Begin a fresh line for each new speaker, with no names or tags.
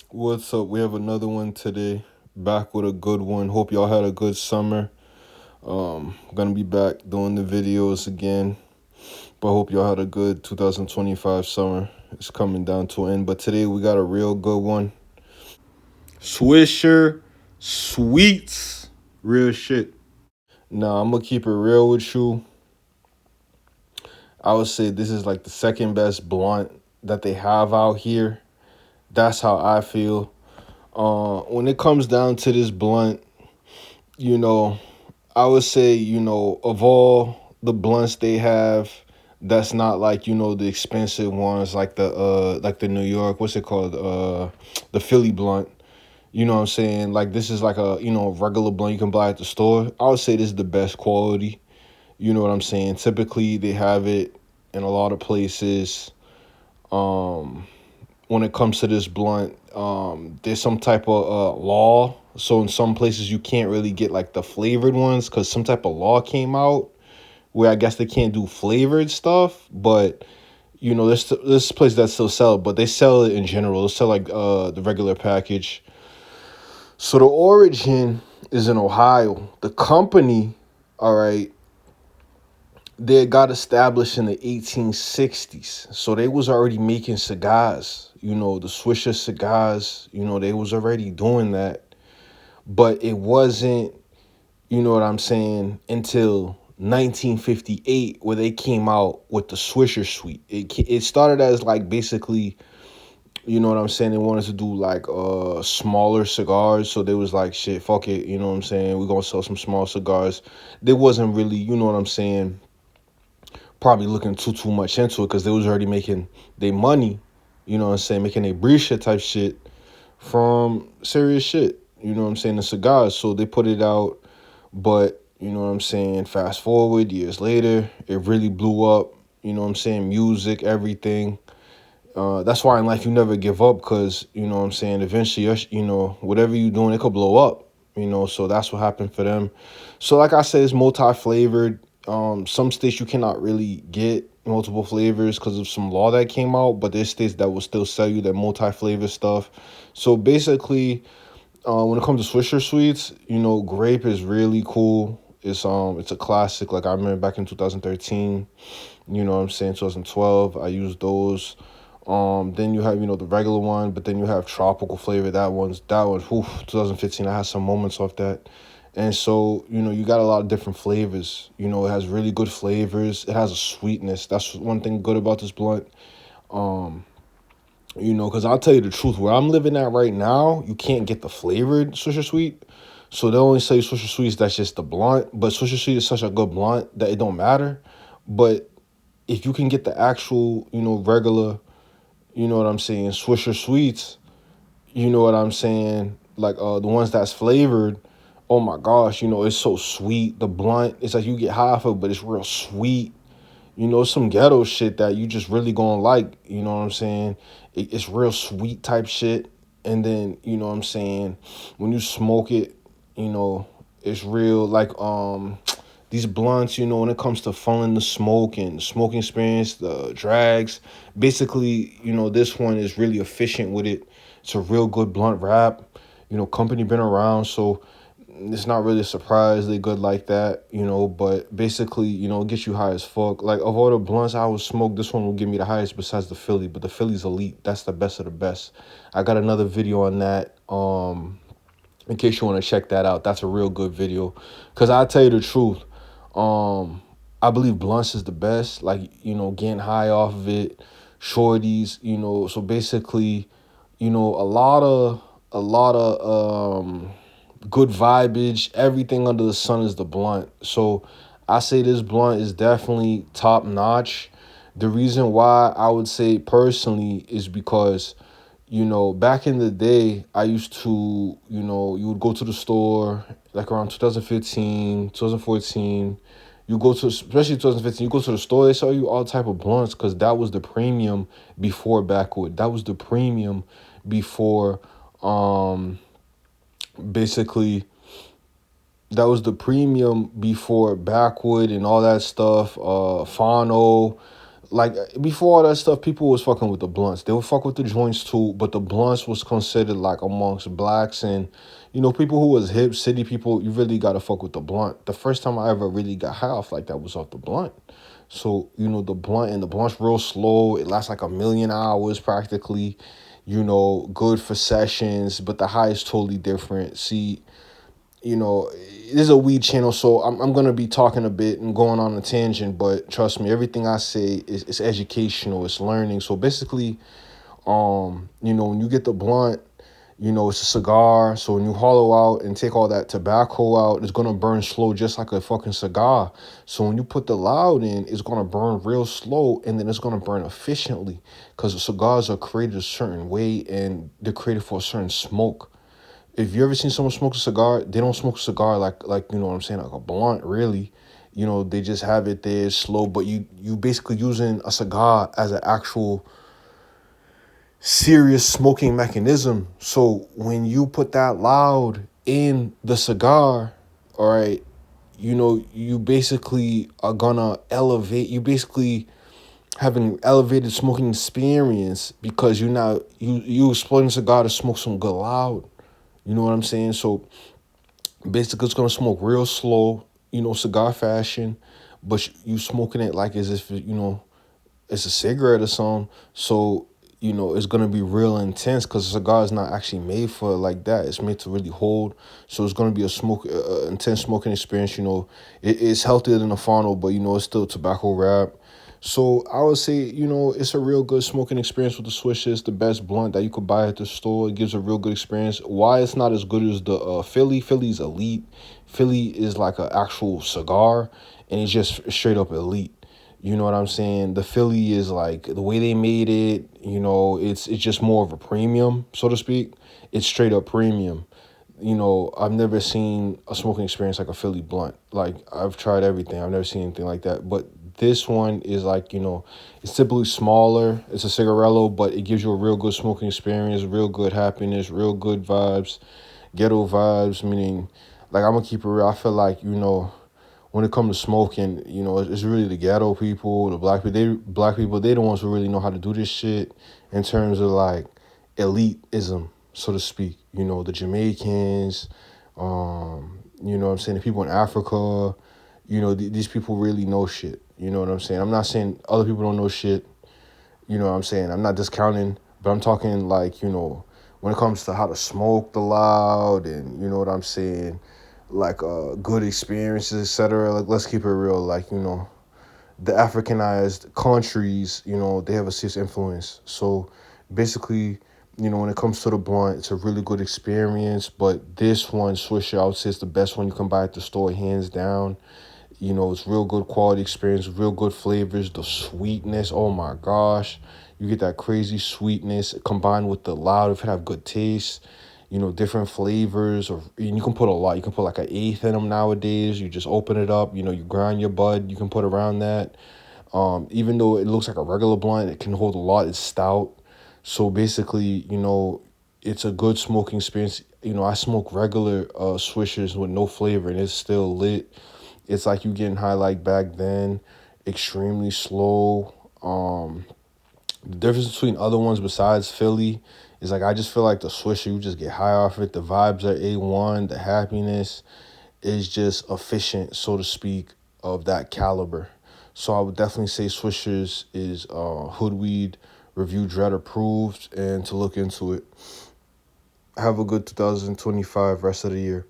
What's up? We have another one today. Back with a good one. Hope y'all had a good summer. Gonna be back doing the videos again. But hope y'all had a good 2025 summer. It's coming down to an end. But today we got a real good one. Swisher Sweets. Real shit. Now I'm gonna keep it real with you. I would say this is like the second best blunt that they have out here. That's how I feel. When it comes down to this blunt, you know, I would say, of all the blunts they have, that's not like, the expensive ones like the New York, what's it called? The Philly blunt. You know what I'm saying? Like this is like a, regular blunt you can buy at the store. I would say this is the best quality. You know what I'm saying? Typically they have it in a lot of places. Um when it comes to this blunt, there's some type of law. So in some places you can't really get like the flavored ones because some type of law came out where I guess they can't do flavored stuff. But there's places that still sell it, but they sell it in general. They sell like the regular package. So the origin is in Ohio. The company, all right, they got established in the 1860s. So they was already making cigars, the Swisher cigars, they was already doing that. But it wasn't, what I'm saying, until 1958 where they came out with the Swisher Sweet. It started as like basically, what I'm saying, they wanted to do like smaller cigars. So they was like, shit, fuck it, you know what I'm saying? We're gonna sell some small cigars. They wasn't really, what I'm saying, probably looking too much into it because they was already making their money, what I'm saying, making a breach type shit from serious shit, what I'm saying, the cigars. So they put it out, but what I'm saying, fast forward years later, it really blew up, what I'm saying, music, everything. That's why in life you never give up because, what I'm saying, eventually, whatever you're doing, it could blow up, so that's what happened for them. So like I said, it's multi-flavored. Some states you cannot really get multiple flavors because of some law that came out, but there's states that will still sell you that multi-flavor stuff. So basically, when it comes to Swisher Sweets, grape is really cool. It's a classic. Like I remember back in 2013, what I'm saying, 2012, I used those. Then you have, the regular one, but then you have tropical flavor. That one's, whew, 2015. I had some moments off that. And so, you got a lot of different flavors. It has really good flavors. It has a sweetness. That's one thing good about this blunt. Um, because I'll tell you the truth, where I'm living at right now, you can't get the flavored Swisher Sweet. So they'll only say Swisher Sweets, that's just the blunt. But Swisher Sweet is such a good blunt that it don't matter. But if you can get the actual, regular, what I'm saying, Swisher Sweets, what I'm saying, like the ones that's flavored, oh my gosh, it's so sweet. The blunt, it's like you get half of it, but it's real sweet. Some ghetto shit that you just really gonna like, you know what I'm saying? It's real sweet type shit. And then, what I'm saying, when you smoke it, you know, it's real like these blunts, when it comes to funneling the smoke and smoking experience, the drags, basically, this one is really efficient with it. It's a real good blunt wrap. Company been around, so it's not really a surprise they good like that, but basically, it gets you high as fuck. Like of all the blunts I would smoke, this one will give me the highest besides the Philly, but the Philly's elite. That's the best of the best. I got another video on that. In case you want to check that out. That's a real good video. Cause I tell you the truth. Um, I believe blunts is the best. Like, getting high off of it, shorties, so basically, a lot of good vibage. Everything under the sun is the blunt. So I say this blunt is definitely top notch. The reason why I would say personally is because, back in the day, I used to, you would go to the store like around 2015, 2014. You go to, especially 2015, you go to the store, they sell you all type of blunts because that was the premium before Backwood. That was the premium before, basically, that was the premium before Backwood and all that stuff. Fano, Like before all that stuff, people was fucking with the blunts. They would fuck with the joints too, but the blunts was considered like amongst blacks and people who was hip city people. You really gotta fuck with the blunt. The first time I ever really got high off like that was off the blunt. So the blunt and the blunt's real slow. It lasts like a million hours practically. Good for sessions, but the high is totally different. See, this is a weed channel, so I'm gonna be talking a bit and going on a tangent, but trust me, everything I say is educational, it's learning. So basically, when you get the blunt, it's a cigar. So when you hollow out and take all that tobacco out, it's gonna burn slow just like a fucking cigar. So when you put the loud in, it's gonna burn real slow and then it's gonna burn efficiently. Because the cigars are created a certain way and they're created for a certain smoke. If you ever seen someone smoke a cigar, they don't smoke a cigar like you know what I'm saying, like a blunt, really. They just have it there slow, but you basically using a cigar as an actual serious smoking mechanism. So when you put that loud in the cigar, all right, you basically are gonna elevate. You basically have an elevated smoking experience because you exploding cigar to smoke some good loud. You know what I'm saying? So basically, it's gonna smoke real slow, cigar fashion, but you smoking it like as if it's a cigarette or something. So it's gonna be real intense because a cigar is not actually made for it like that. It's made to really hold. So it's gonna be a intense smoking experience. It's healthier than a funnel, but it's still tobacco wrap. So I would say, it's a real good smoking experience with the Swisher. It's the best blunt that you could buy at the store. It gives a real good experience. Why it's not as good as the Philly? Philly's elite. Philly is like an actual cigar, and it's just straight up elite. You know what I'm saying? The Philly is like the way they made it, it's just more of a premium, so to speak. It's straight up premium. I've never seen a smoking experience like a Philly blunt. Like I've tried everything. I've never seen anything like that. But this one is like, it's typically smaller. It's a cigarello, but it gives you a real good smoking experience, real good happiness, real good vibes, ghetto vibes, meaning like I'm gonna keep it real. I feel like, when it comes to smoking, it's really the ghetto people, the black people, they the ones who really know how to do this shit in terms of like elitism, so to speak. The Jamaicans, you know what I'm saying, the people in Africa, these people really know shit. You know what I'm saying? I'm not saying other people don't know shit. You know what I'm saying? I'm not discounting, but I'm talking like, when it comes to how to smoke the loud and you know what I'm saying, like good experiences, etc. Like let's keep it real. Like, the Africanized countries, they have a serious influence. So basically, when it comes to the blunt, it's a really good experience. But this one, Swisher, I would say it's the best one you can buy at the store, hands down. It's real good quality experience, real good flavors, the sweetness, oh my gosh. You get that crazy sweetness combined with the loud, if it have good taste, different flavors, and you can put a lot. You can put like an eighth in them nowadays. You just open it up, you grind your bud, you can put around that. Even though it looks like a regular blunt, it can hold a lot. It's stout. So basically, it's a good smoking experience. I smoke regular swishers with no flavor and it's still lit. It's like you getting high like back then, extremely slow. The difference between other ones besides Philly is like I just feel like the Swisher, you just get high off it. The vibes are A1. The happiness is just efficient, so to speak, of that caliber. So I would definitely say Swishers is Hoodweed Review Dread approved and to look into it. Have a good 2025 rest of the year.